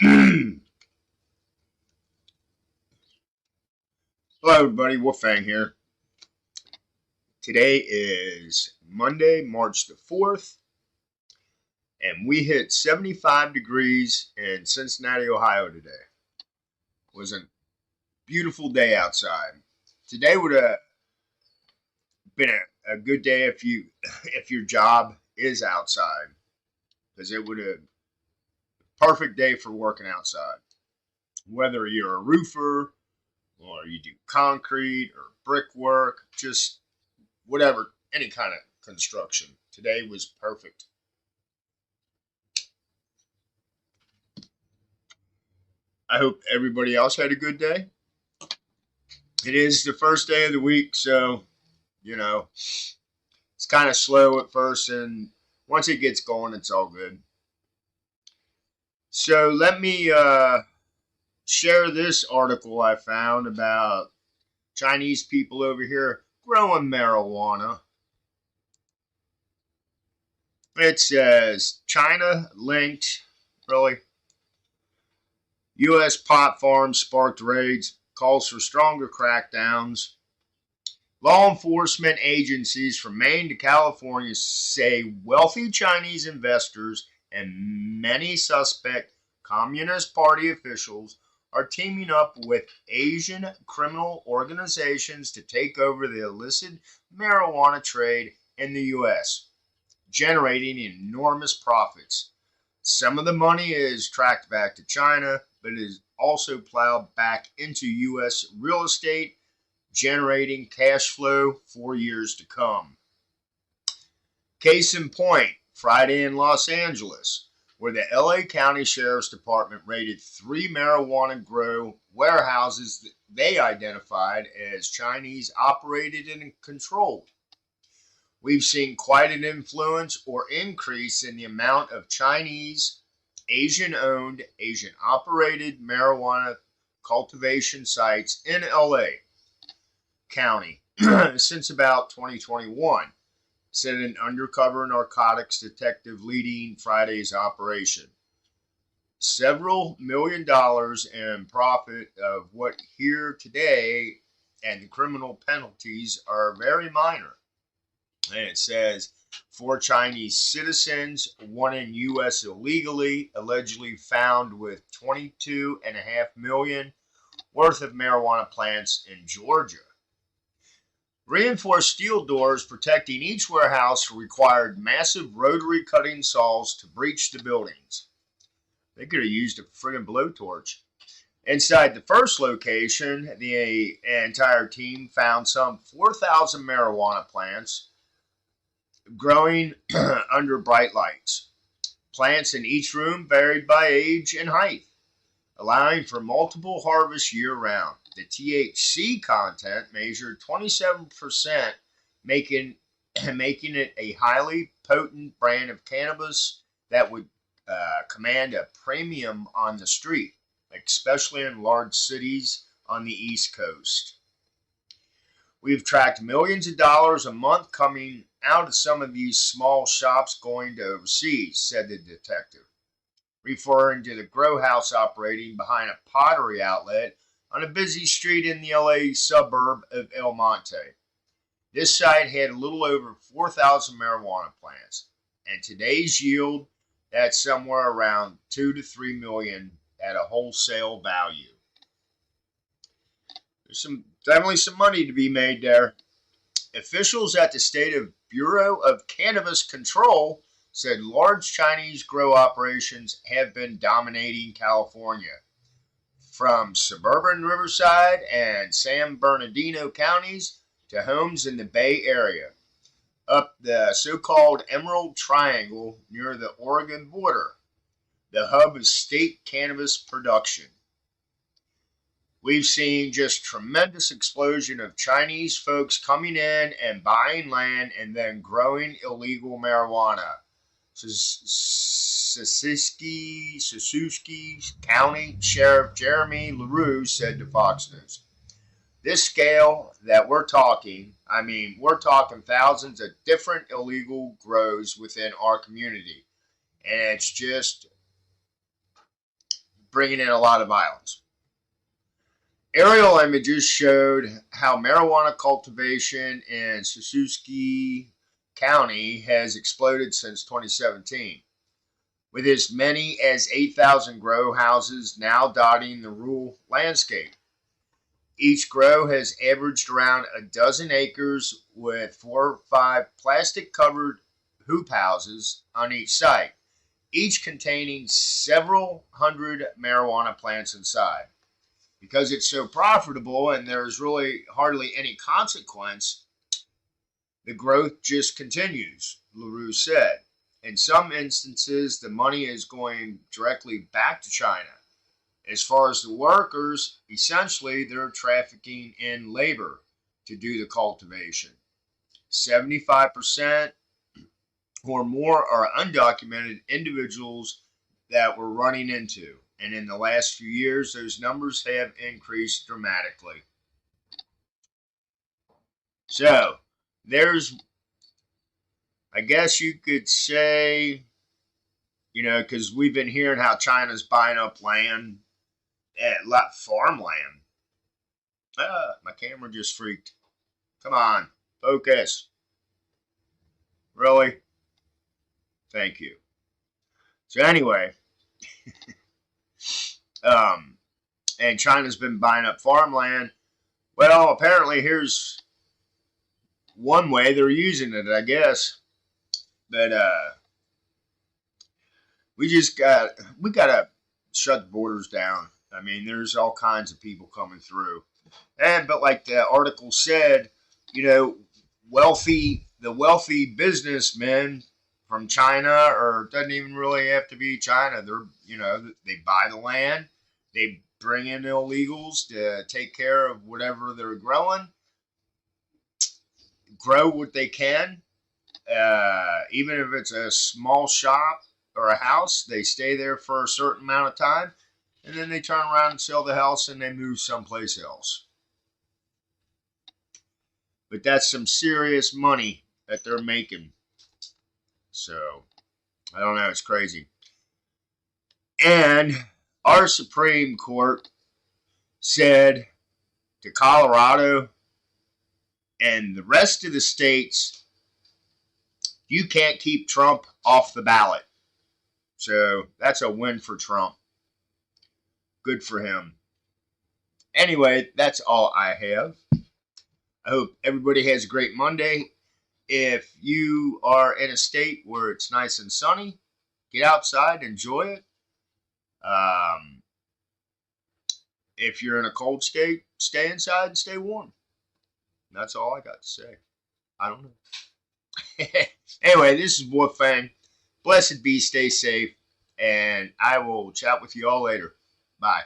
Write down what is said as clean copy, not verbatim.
Hello, everybody. Wolfang here. Today is Monday, March the 4th, and we hit 75 degrees in Cincinnati, Ohio today. It was a beautiful day outside. Today would have been a good day if your job is outside, because it would have perfect day for working outside. Whether you're a roofer or you do concrete or brickwork, just whatever, any kind of construction. Today was perfect. I hope everybody else had a good day. It is the first day of the week, so, you know, it's kind of slow at first, and once it gets going, it's all good. So let me share this article I found about Chinese people over here growing marijuana. It says China linked, really, U.S. pot farms sparked raids, calls for stronger crackdowns. Law enforcement agencies from Maine to California say wealthy Chinese investors and many suspect Communist Party officials are teaming up with Asian criminal organizations to take over the illicit marijuana trade in the U.S., generating enormous profits. Some of the money is tracked back to China, but is also plowed back into U.S. real estate, generating cash flow for years to come. Case in point, Friday in Los Angeles, where the LA County Sheriff's Department raided 3 marijuana grow warehouses that they identified as Chinese operated and controlled. We've seen quite an influence or increase in the amount of Chinese, Asian owned, Asian operated marijuana cultivation sites in LA County since about 2021, said an undercover narcotics detective leading Friday's operation. Several $1 million in profit of what here today, and the criminal penalties are very minor. And it says 4 Chinese citizens, one in U.S. illegally, allegedly found with 22.5 million worth of marijuana plants in Georgia. Reinforced steel doors protecting each warehouse required massive rotary cutting saws to breach the buildings. They could have used a friggin' blowtorch. Inside the first location, the entire team found some 4,000 marijuana plants growing under bright lights. Plants in each room varied by age and height, allowing for multiple harvests year round. The THC content measured 27%, making it a highly potent brand of cannabis that would command a premium on the street, especially in large cities on the East Coast. We've tracked millions of dollars a month coming out of some of these small shops going to overseas, said the detective, referring to the grow house operating behind a pottery outlet on a busy street in the LA suburb of El Monte. This site had a little over 4,000 marijuana plants, and today's yield, that's somewhere around 2 to 3 million at a wholesale value. There's definitely some money to be made there. Officials at the State of Bureau of Cannabis Control said large Chinese grow operations have been dominating California, from suburban Riverside and San Bernardino counties to homes in the Bay Area, up the so-called Emerald Triangle near the Oregon border, the hub of state cannabis production. We've seen just tremendous explosion of Chinese folks coming in and buying land and then growing illegal marijuana. Sasuke County Sheriff Jeremy LaRue said to Fox News. This scale that we're talking, we're talking thousands of different illegal grows within our community. And it's just bringing in a lot of violence. Aerial images showed how marijuana cultivation in Suzuki County has exploded since 2017, with as many as 8,000 grow houses now dotting the rural landscape. Each grow has averaged around a dozen acres with 4 or 5 plastic-covered hoop houses on each site, each containing several hundred marijuana plants inside. Because it's so profitable and there's really hardly any consequence, the growth just continues, LaRue said. In some instances, the money is going directly back to China. As far as the workers, essentially they're trafficking in labor to do the cultivation. 75% or more are undocumented individuals that we're running into. And in the last few years, those numbers have increased dramatically. So, there's, I guess you could say, because we've been hearing how China's buying up land, farmland. My camera just freaked. Come on, focus. Really? Thank you. So anyway, and China's been buying up farmland. Well, apparently here's one way they're using it, I guess. But we gotta shut the borders down. I mean, there's all kinds of people coming through, but like the article said, the wealthy businessmen from China, or it doesn't even really have to be China. They buy the land, they bring in illegals to take care of whatever they're growing, grow what they can, even if it's a small shop or a house. They stay there for a certain amount of time, and then they turn around and sell the house and they move someplace else. But that's some serious money that they're making. So, I don't know, it's crazy. And our Supreme Court said to Colorado and the rest of the states, you can't keep Trump off the ballot. So, that's a win for Trump. Good for him. Anyway, that's all I have. I hope everybody has a great Monday. If you are in a state where it's nice and sunny, get outside, enjoy it. If you're in a cold state, stay inside and stay warm. That's all I got to say. I don't know. Anyway, this is Wolfang. Blessed be, stay safe, and I will chat with you all later. Bye.